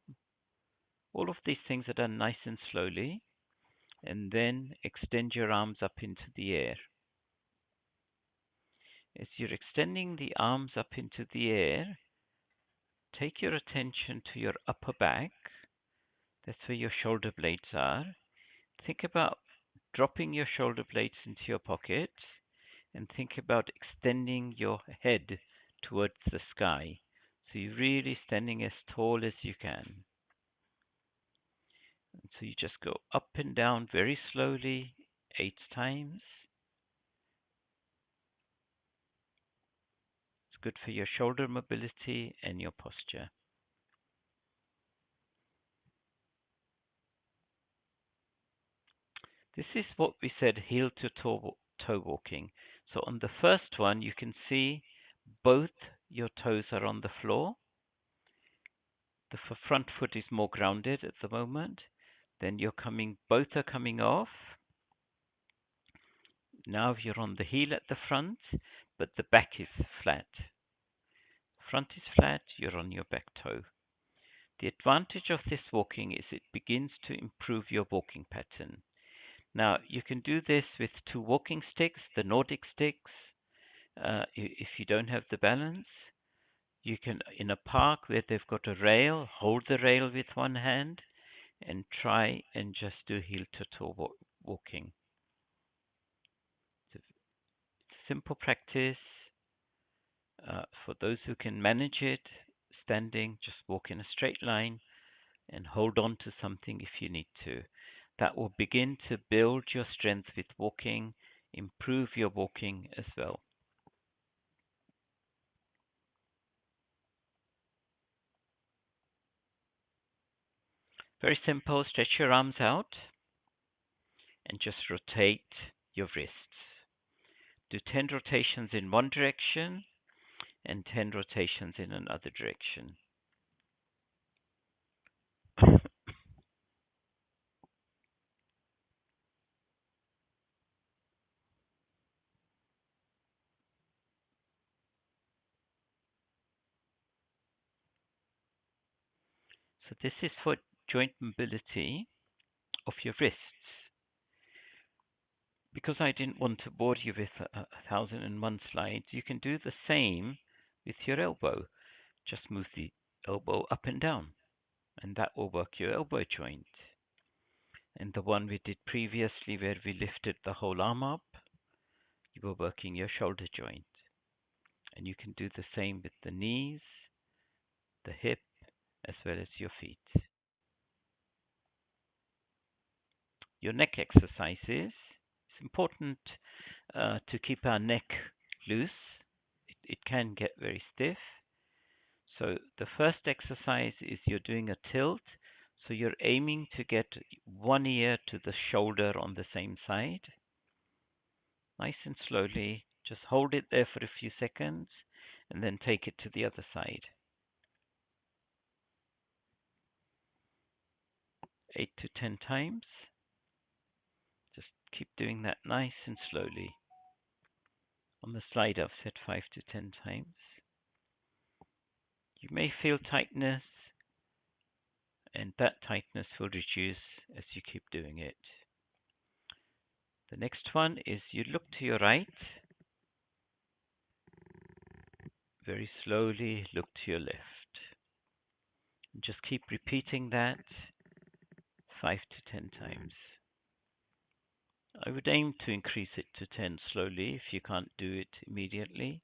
All of these things are done nice and slowly. And then extend your arms up into the air. As you're extending the arms up into the air, take your attention to your upper back. That's where your shoulder blades are. Think about dropping your shoulder blades into your pocket and think about extending your head towards the sky. So you're really standing as tall as you can. And so you just go up and down very slowly, 8 times. It's good for your shoulder mobility and your posture. This is what we said, heel to toe walking. So on the first one, you can see both your toes are on the floor. The front foot is more grounded at the moment. Then both are coming off. Now you're on the heel at the front, but the back is flat. Front is flat, you're on your back toe. The advantage of this walking is it begins to improve your walking pattern. Now, you can do this with 2 walking sticks, the Nordic sticks. If you don't have the balance, you can, in a park where they've got a rail, hold the rail with one hand and try and just do heel to toe walking. It's a simple practice. For those who can manage it, standing, just walk in a straight line and hold on to something if you need to. That will begin to build your strength with walking, improve your walking as well. Very simple, stretch your arms out and just rotate your wrists. Do 10 rotations in one direction and 10 rotations in another direction. So this is for joint mobility of your wrists. because I didn't want to bore you with 1,001 slides, you can do the same with your elbow. Just move the elbow up and down, and that will work your elbow joint. And the one we did previously where we lifted the whole arm up, you were working your shoulder joint. And you can do the same with the knees, the hip, as well as your feet. Your neck exercises. It's important to keep our neck loose. It can get very stiff. So the first exercise is you're doing a tilt. So you're aiming to get one ear to the shoulder on the same side. Nice and slowly. Just hold it there for a few seconds and then take it to the other side. 8 to 10 times. Just keep doing that nice and slowly. On the slide I've said 5 to 10 times. You may feel tightness, and that tightness will reduce as you keep doing it. The next one is you look to your right. Very slowly look to your left. And just keep repeating that 5 to 10 times. I would aim to increase it to 10 slowly if you can't do it immediately.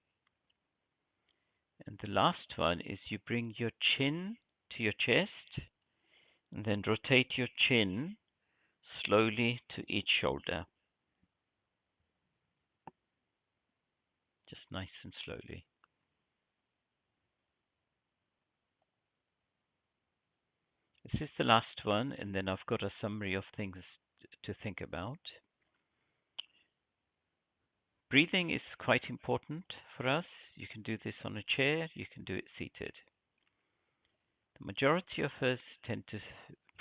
And the last one is you bring your chin to your chest and then rotate your chin slowly to each shoulder. Just nice and slowly. This is the last one, and then I've got a summary of things to think about. Breathing is quite important for us. You can do this on a chair, you can do it seated. The majority of us tend to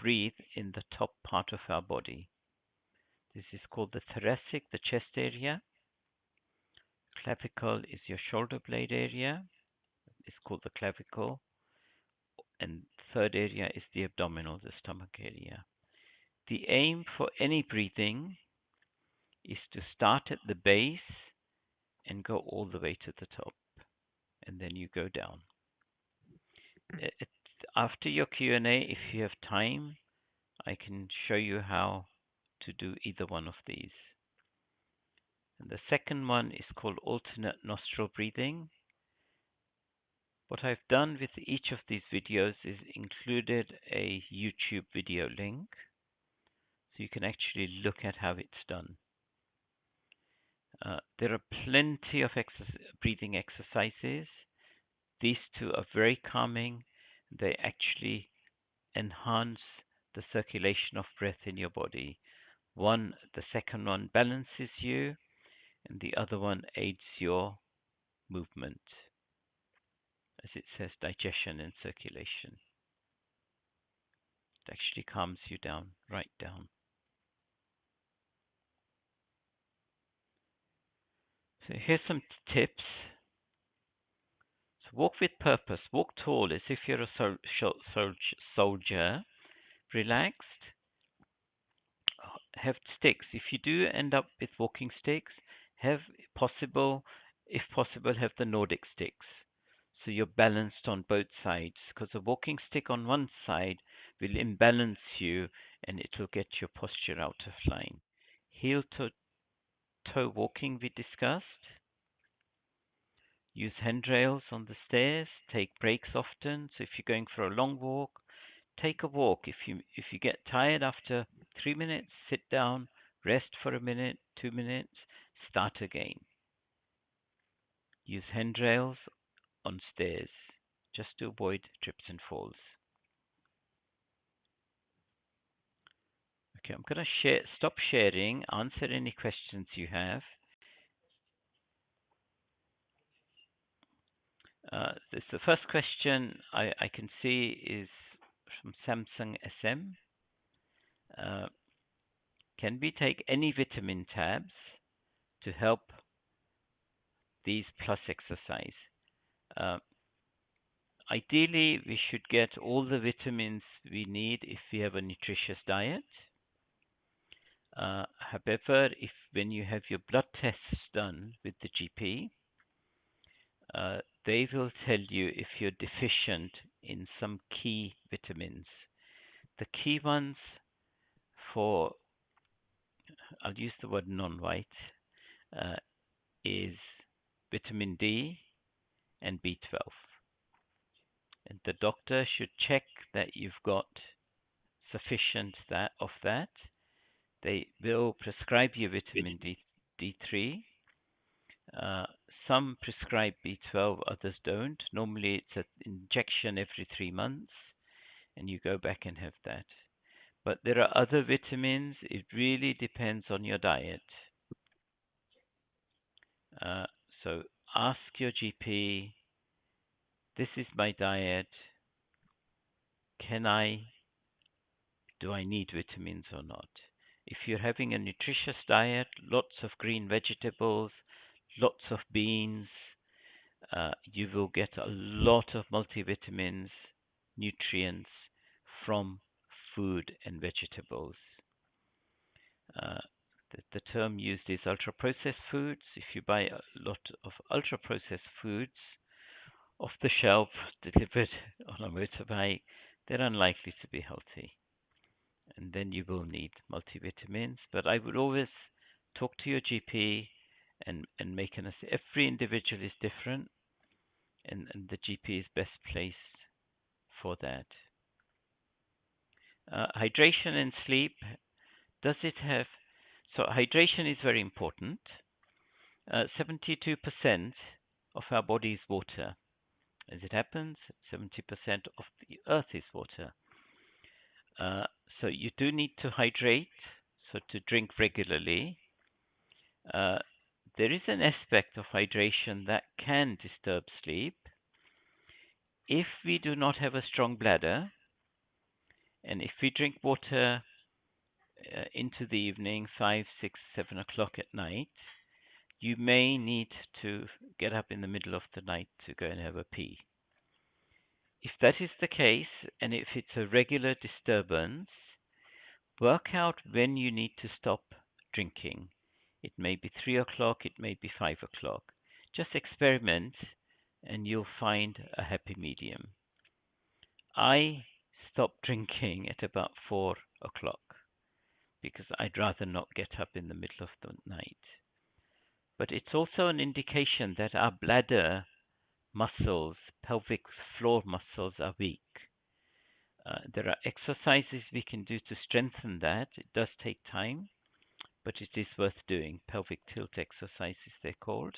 breathe in the top part of our body. This is called the thoracic, the chest area. Clavicle is your shoulder blade area. It's called the clavicle. And third area is the abdominal, the stomach area. The aim for any breathing is to start at the base and go all the way to the top. And then you go down. After your Q&A, if you have time, I can show you how to do either one of these. And the second one is called alternate nostril breathing. What I've done with each of these videos is included a YouTube video link, so you can actually look at how it's done. There are plenty of breathing exercises. These two are very calming. They actually enhance the circulation of breath in your body. The second one balances you, and the other one aids your movement. As it says, digestion and circulation. It actually calms you down, right down. So here's some tips. So walk with purpose. Walk tall as if you're a soldier. Relaxed. Have sticks. If you do end up with walking sticks, if possible, have the Nordic sticks. So you're balanced on both sides, because a walking stick on one side will imbalance you and it will get your posture out of line. Heel to toe walking we discussed. Use handrails on the stairs. Take breaks often. So if you're going for a long walk, take a walk. If you get tired after 3 minutes, sit down, rest for a minute, 2 minutes, start again. Use handrails on stairs just to avoid trips and falls. Okay, I'm going to stop sharing, answer any questions you have. The first question I can see is from Samsung SM. Can we take any vitamin tabs to help these plus exercise? Ideally, we should get all the vitamins we need if we have a nutritious diet. However, if when you have your blood tests done with the GP, they will tell you if you're deficient in some key vitamins. The key ones for, I'll use the word non-white, is vitamin D and B12. And the doctor should check that you've got sufficient of that. They will prescribe you vitamin D3. Some prescribe B12, others don't. Normally it's an injection every 3 months, and you go back and have that. But there are other vitamins. It really depends on your diet. So ask your GP, this is my diet. Do I need vitamins or not? If you're having a nutritious diet, lots of green vegetables, lots of beans, you will get a lot of multivitamins, nutrients from food and vegetables. The term used is ultra-processed foods. If you buy a lot of ultra-processed foods off the shelf, delivered on a motorbike, they're unlikely to be healthy. And then you will need multivitamins. But I would always talk to your GP and make an assessment. Every individual is different, and the GP is best placed for that. Hydration and sleep. Does it have... So hydration is very important. 72% of our body is water. As it happens, 70% of the earth is water. So you do need to hydrate, so to drink regularly. There is an aspect of hydration that can disturb sleep. If we do not have a strong bladder, and if we drink water into the evening, 5, 6, 7 o'clock at night, you may need to get up in the middle of the night to go and have a pee. If that is the case, and if it's a regular disturbance, work out when you need to stop drinking. It may be 3 o'clock, it may be 5 o'clock. Just experiment and you'll find a happy medium. I stopped drinking at about 4 o'clock because I'd rather not get up in the middle of the night. But it's also an indication that our bladder muscles, pelvic floor muscles, are weak. There are exercises we can do to strengthen that. It does take time, but it is worth doing. Pelvic tilt exercises, they're called.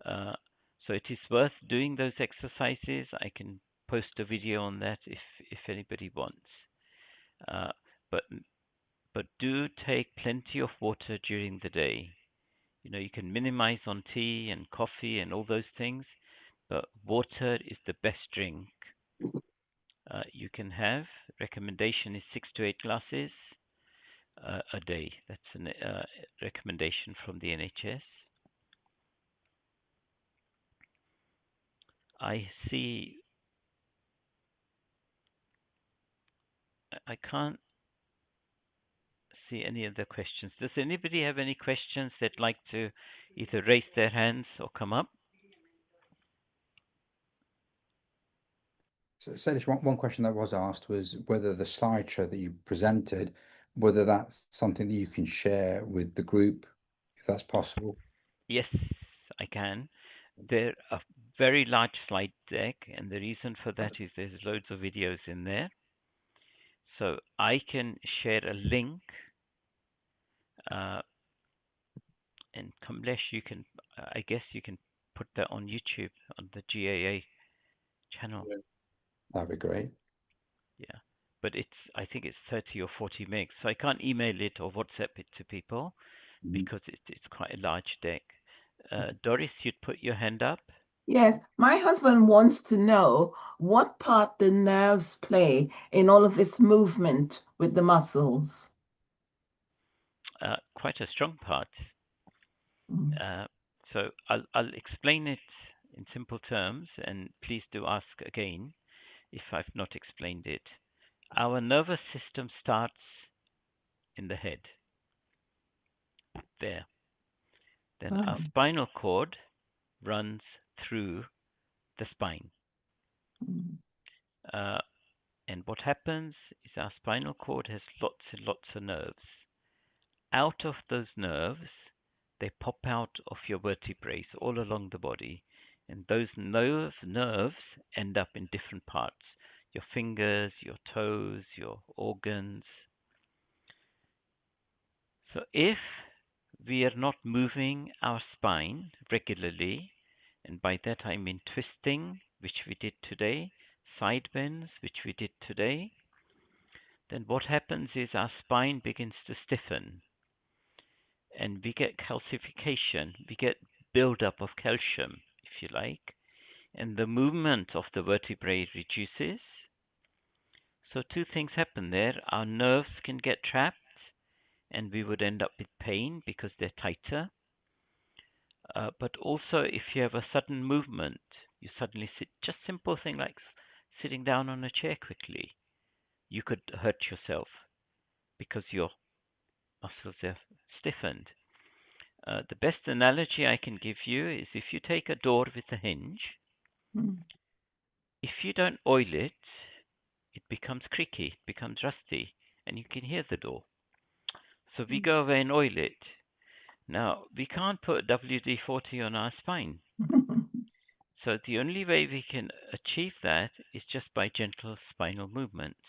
So it is worth doing those exercises. I can post a video on that if anybody wants. But do take plenty of water during the day. You know, you can minimize on tea and coffee and all those things, but water is the best drink you can have. Recommendation is 6 to 8 glasses a day. That's a recommendation from the NHS. I see. I can't see any other questions. Does anybody have any questions they'd like to either raise their hands or come up? So, Salish, one question that was asked was whether the slideshow that you presented, whether that's something that you can share with the group, if that's possible. Yes, I can. They're a very large slide deck, and the reason for that is there's loads of videos in there. So I can share a link, and Kamlesh, you can, I guess you can put that on YouTube on the GAA channel. That'd be great. Yeah, but I think it's 30 or 40 megs, so I can't email it or WhatsApp it to people because it's quite a large deck. Doris, you'd put your hand up. Yes, my husband wants to know what part the nerves play in all of this movement with the muscles. Quite a strong part. So I'll explain it in simple terms, and please do ask again if I've not explained it. Our nervous system starts in the head. there. Then Oh. our spinal cord runs through the spine. Mm. And what happens is our spinal cord has lots and lots of nerves. Out of those nerves, they pop out of your vertebrae all along the body. And those nerves end up in different parts. Your fingers, your toes, your organs. So if we are not moving our spine regularly, and by that I mean twisting, which we did today, side bends, which we did today, then what happens is our spine begins to stiffen and we get calcification, we get buildup of calcium, if you like, and the movement of the vertebrae reduces. So two things happen there. Our nerves can get trapped and we would end up with pain because they're tighter. But also if you have a sudden movement, you suddenly sit, just simple thing like sitting down on a chair quickly, you could hurt yourself because your muscles are stiffened. The best analogy I can give you is if you take a door with a hinge, if you don't oil it, it becomes creaky, it becomes rusty, and you can hear the door. So we go away and oil it. Now, we can't put WD-40 on our spine. So the only way we can achieve that is just by gentle spinal movements.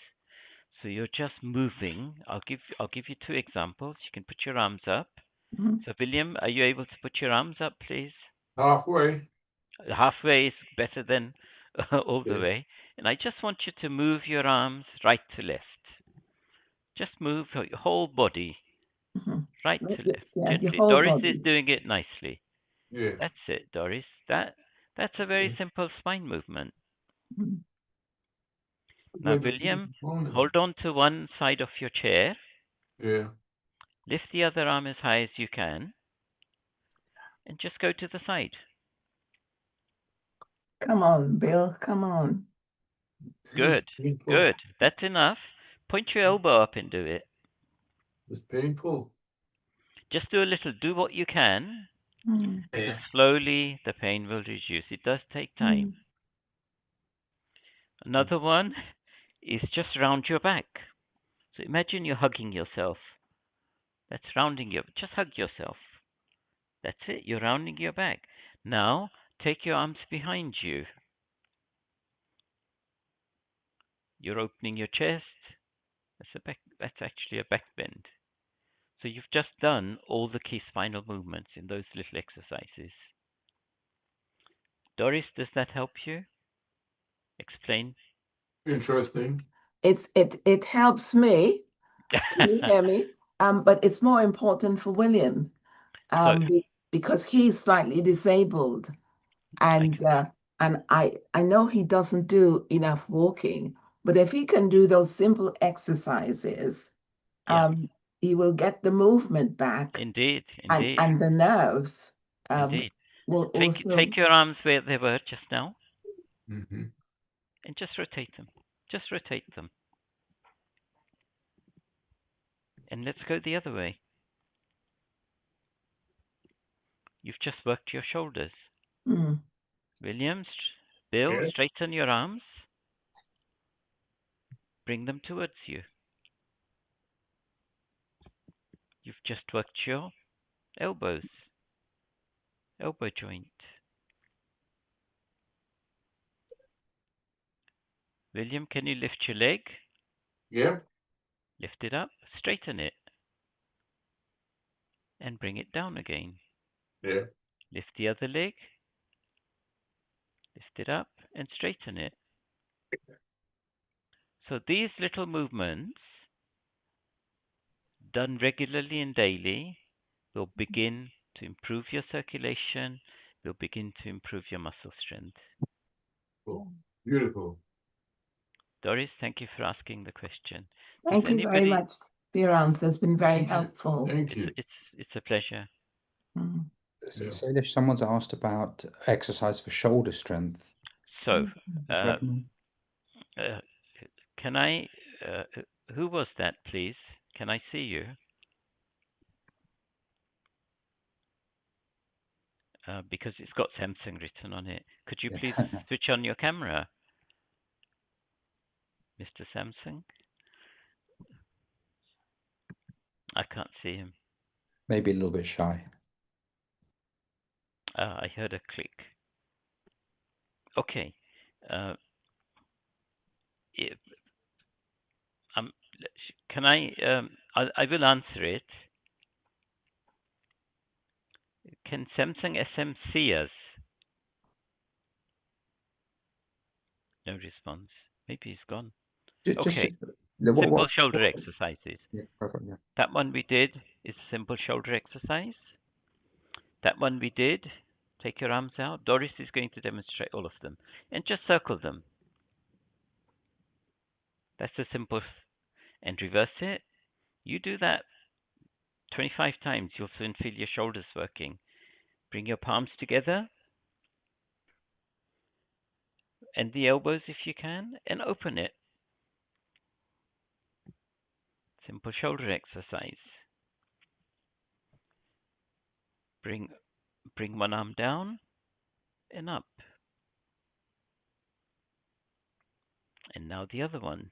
So you're just moving. I'll give you two examples. You can put your arms up. So William, are you able to put your arms up, please? Halfway. Halfway is better than all the way. And I just want you to move your arms right to left. Just move your whole body right to left. Yeah, your Gently. whole Doris body. is doing it nicely. Yeah. That's it, Doris. That's a very simple spine movement. Now, William, hold on to one side of your chair. Yeah. Lift the other arm as high as you can. And just go to the side. Come on, Bill. Come on. Good. Good. That's enough. Point your elbow up and do it. It's painful. Just do a little. Do what you can. Yeah. So slowly the pain will reduce. It does take time. Another one is just round your back. So imagine you're hugging yourself. That's rounding your, just hug yourself. That's it, you're rounding your back. Now, take your arms behind you. You're opening your chest. That's actually a back bend. So you've just done all the key spinal movements in those little exercises. Doris, does that help you? Explain. Interesting. It helps me. Can you hear me? But it's more important for William, because he's slightly disabled, and I know he doesn't do enough walking. But if he can do those simple exercises, he will get the movement back. Indeed. And the nerves Indeed. will also Take your arms where they were just now Mm-hmm. and just rotate them. Just rotate them. And let's go the other way. You've just worked your shoulders. Williams, Bill, straighten your arms. Bring them towards you. You've just worked your elbows, elbow joint. William, can you lift your leg? Yeah. Lift it up, straighten it, and bring it down again. Yeah. Lift the other leg, lift it up, and straighten it. So these little movements, done regularly and daily, will begin to improve your circulation, will begin to improve your muscle strength. Cool. Beautiful. Doris, thank you for asking the question. Thank you very much for your answer. It's been very helpful. Thank you. It's a pleasure. Salish, someone's asked about exercise for shoulder strength. So, can I, who was that, please? Can I see you? because it's got Samsung written on it. Could you please Yeah. switch on your camera, Mr. Samsung? I can't see him. Maybe a little bit shy. I heard a click. Okay. If, um, can I will answer it. Can Samsung SM see us? No response. Maybe he's gone. Okay. Simple shoulder exercises. Yeah, perfect. Yeah. That one we did is a simple shoulder exercise. That one we did. Take your arms out. Doris is going to demonstrate all of them. And just circle them. That's a simple. And reverse it. You do that 25 times. You'll soon feel your shoulders working. Bring your palms together. And the elbows if you can. And open it. Simple shoulder exercise. Bring one arm down and up. And now the other one.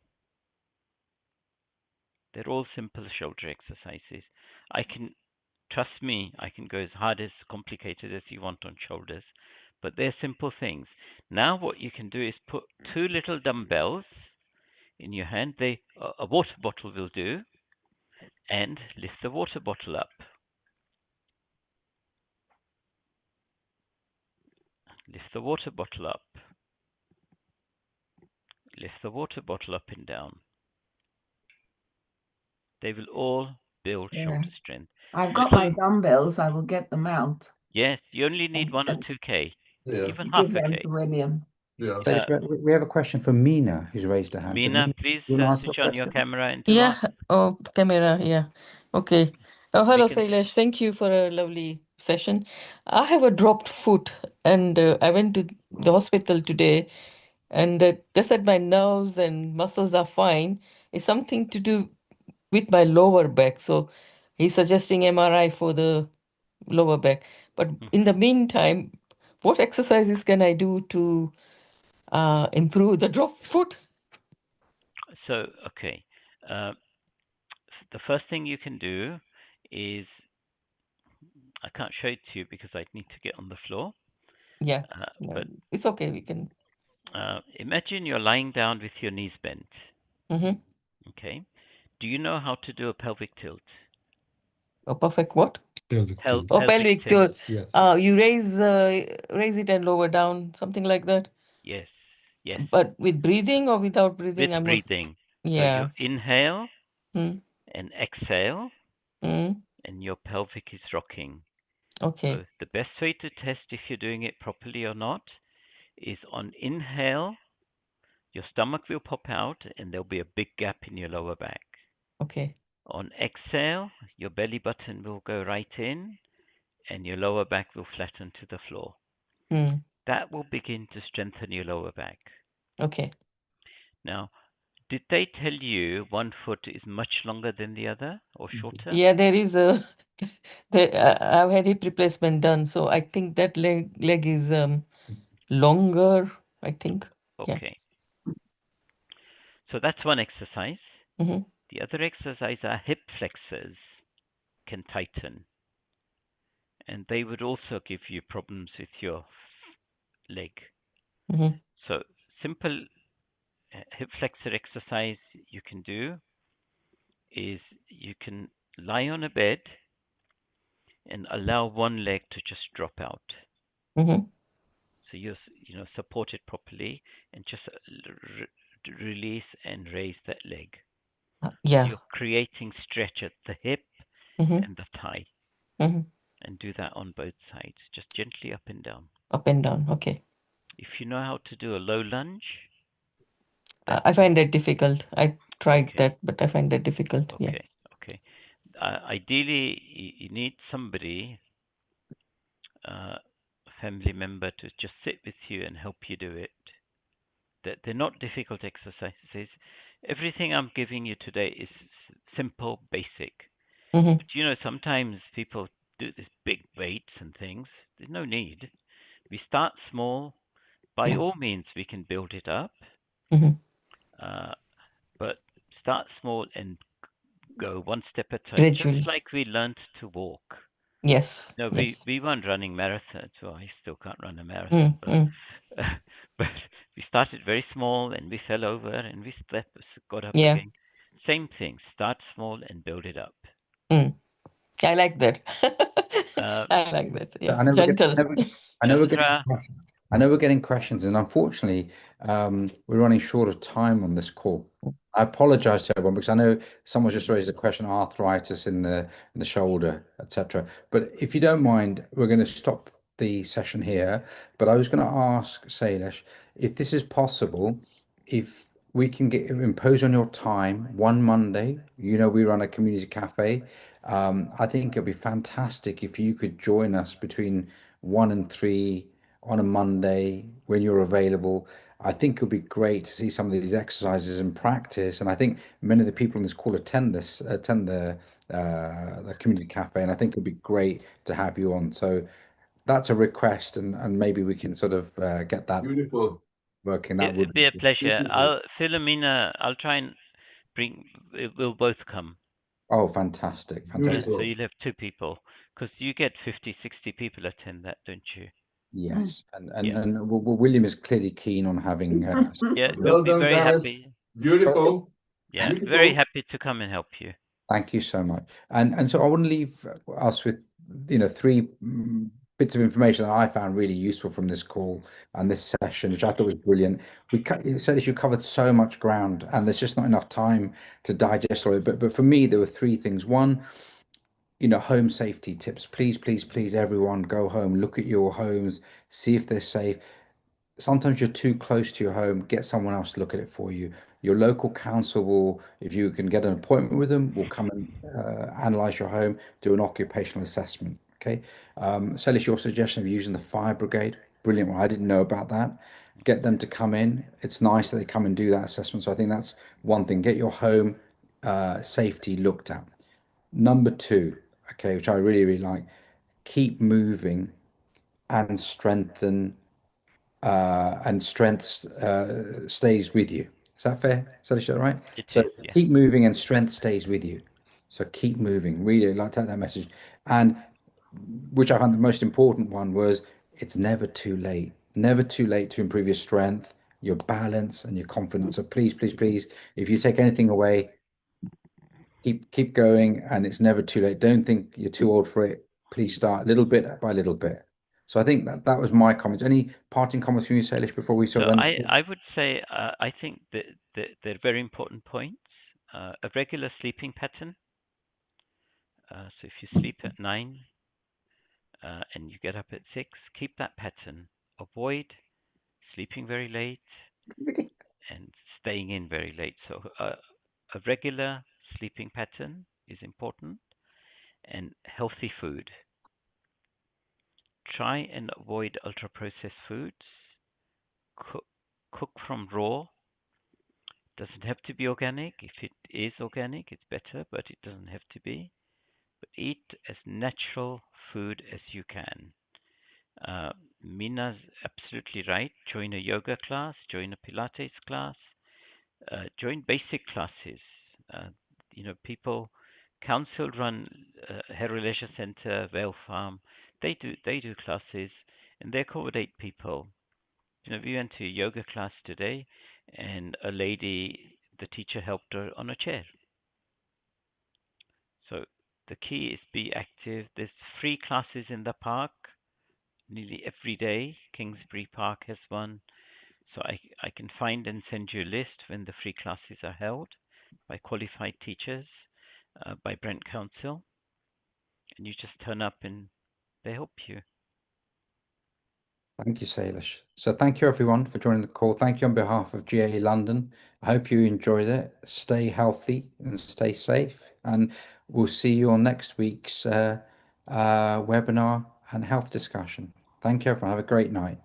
They're all simple shoulder exercises. Trust me, I can go as hard as complicated as you want on shoulders, but they're simple things. Now what you can do is put 2 little dumbbells in your hand. A water bottle will do, and lift the water bottle up. Lift the water bottle up. Lift the water bottle up and down. They will all build shoulder strength. I've got my dumbbells. I will get them out. Yes, you only need 1 or 2K. Yeah. Even half Give a them K. to William. Yeah. We have a question from Mina, who's raised her hand. Mina, So please you want to ask switch the on your question? camera and do Yeah. ask. Oh, camera. Yeah. Okay. Oh, hello, can- Sailesh. Thank you for a lovely session. I have a dropped foot, and I went to the hospital today, and they said my nerves and muscles are fine. It's something to do with my lower back. So he's suggesting MRI for the lower back. But in the meantime, what exercises can I do to improve the dropped foot? So, okay. The first thing you can do is, I can't show it to you because I need to get on the floor. Yeah, But it's okay. We can. imagine you're lying down with your knees bent. Mm-hmm. Okay. Do you know how to do a pelvic tilt? A perfect what? Pelvic tilt. Oh, pelvic tilt. Yes. You raise it and lower down, something like that. Yes. Yes. But with breathing or without breathing? With I'm breathing. not. So Yeah. you inhale Mm. and exhale, Mm. and your pelvic is rocking. Okay. So the best way to test if you're doing it properly or not is on inhale, your stomach will pop out and there'll be a big gap in your lower back. Okay. On exhale, your belly button will go right in and your lower back will flatten to the floor. Mm. That will begin to strengthen your lower back. Okay. Now, did they tell you one foot is much longer than the other or shorter? Yeah, there is a. I've had hip replacement done, so I think that leg is longer, I think. Yeah. Okay. So that's one exercise. Mm-hmm. The other exercise are hip flexors can tighten. And they would also give you problems with your leg. Mm-hmm. So simple hip flexor exercise you can do is you can lie on a bed and allow one leg to just drop out. Mm-hmm. So you're supported properly and just release and raise that leg. Yeah. You're creating stretch at the hip Mm-hmm. and the thigh. Mm-hmm. And do that on both sides, just gently up and down. Up and down. Okay. If you know how to do a low lunge, I find that difficult. I tried okay. that, but I find that difficult. Yeah. Okay. Ideally, you need somebody, a family member, to just sit with you and help you do it. They're not difficult exercises. Everything I'm giving you today is simple, basic. Mm-hmm. But sometimes people do these big weights and things. There's no need. We start small. By Yeah. all means, we can build it up, Hmm. but start small and go one step at a time, just Gradually. like we learned to walk. Yes. No, Yes. we weren't running marathons. Well, I still can't run a marathon, Mm, but mm. but we started very small and we fell over and we slept, got up Yeah. again. Same thing. Start small and build it up. Mm. I like that. Uh, I like that. So Yeah. Gentle. I know we're getting Chandra, questions. I know we're getting questions, and unfortunately, we're running short of time on this call. I apologize to everyone because I know someone just raised a question, arthritis in the shoulder, etc. But if you don't mind, we're going to stop the session here. But I was going to ask Sailesh if this is possible, if we can get impose on your time one Monday. You know, we run a community cafe. I think it'd be fantastic if you could join us between 1 and 3 on a Monday when you're available. I think it would be great to see some of these exercises in practice, and I think many of the people on this call attend the community cafe, and I think it would be great to have you on. So that's a request, and maybe we can sort of get that Beautiful. working. That would it'd be a pleasure. Beautiful. Philomena, I'll try and bring. We'll both come. oh, fantastic, fantastic. So Beautiful. you'll have two people, because you get 50, 60 people attend that, don't you? Yes, and Yeah. William is clearly keen on having. Yeah, we'll Well be done, very guys. happy. So Beautiful. Yeah, very Beautiful. happy to come and help you. thank you so much. And so I want to leave us with, three bits of information that I found really useful from this call and this session, which I thought was brilliant. You said that you covered so much ground, and there's just not enough time to digest all of it. But for me, there were three things. One, home safety tips. Please, please, please, everyone, go home, look at your homes, see if they're safe. Sometimes you're too close to your home, get someone else to look at it for you. Your local council will, if you can get an appointment with them, will come and analyze your home, do an occupational assessment. Okay. Celis, your suggestion of using the fire brigade, brilliant one. I didn't know about that. Get them to come in. It's nice that they come and do that assessment. So I think that's one thing. Get your home safety looked at. Number two, okay, which I really, really like, keep moving and strength stays with you. Is that fair? Is that right? It So is, yeah. keep moving and strength stays with you. So keep moving. Really like to take that message. And which I found the most important one was it's never too late. Never too late to improve your strength, your balance, and your confidence. So please, please, please, if you take anything away, keep going, and it's never too late. Don't think you're too old for it. Please start little bit by little bit. So I think that was my comments. Any parting comments from you, Salish, before we sort So of end? I would say I think that they're very important points. A regular sleeping pattern. So if you sleep at 9 and you get up at 6, keep that pattern. Avoid sleeping very late and staying in very late. So a regular sleeping pattern is important, and healthy food. Try and avoid ultra processed foods. Cook, cook from raw. Doesn't have to be organic. If it is organic, it's better, but it doesn't have to be. But eat as natural food as you can. Mina's absolutely right. Join a yoga class, join a Pilates class, join basic classes. Uh, people, council run Hero Leisure Centre, Vale Farm. They do classes, and they accommodate people. We went to a yoga class today, and a lady, the teacher helped her on a chair. So the key is be active. There's free classes in the park nearly every day. Kingsbury Park has one. So I can find and send you a list when the free classes are held by qualified teachers, by Brent Council, and you just turn up and they help you. Thank you, Salish. So thank you everyone for joining the call. Thank you on behalf of GAA London. I hope you enjoyed it. Stay healthy and stay safe. And we'll see you on next week's webinar and health discussion. Thank you, everyone. Have a great night.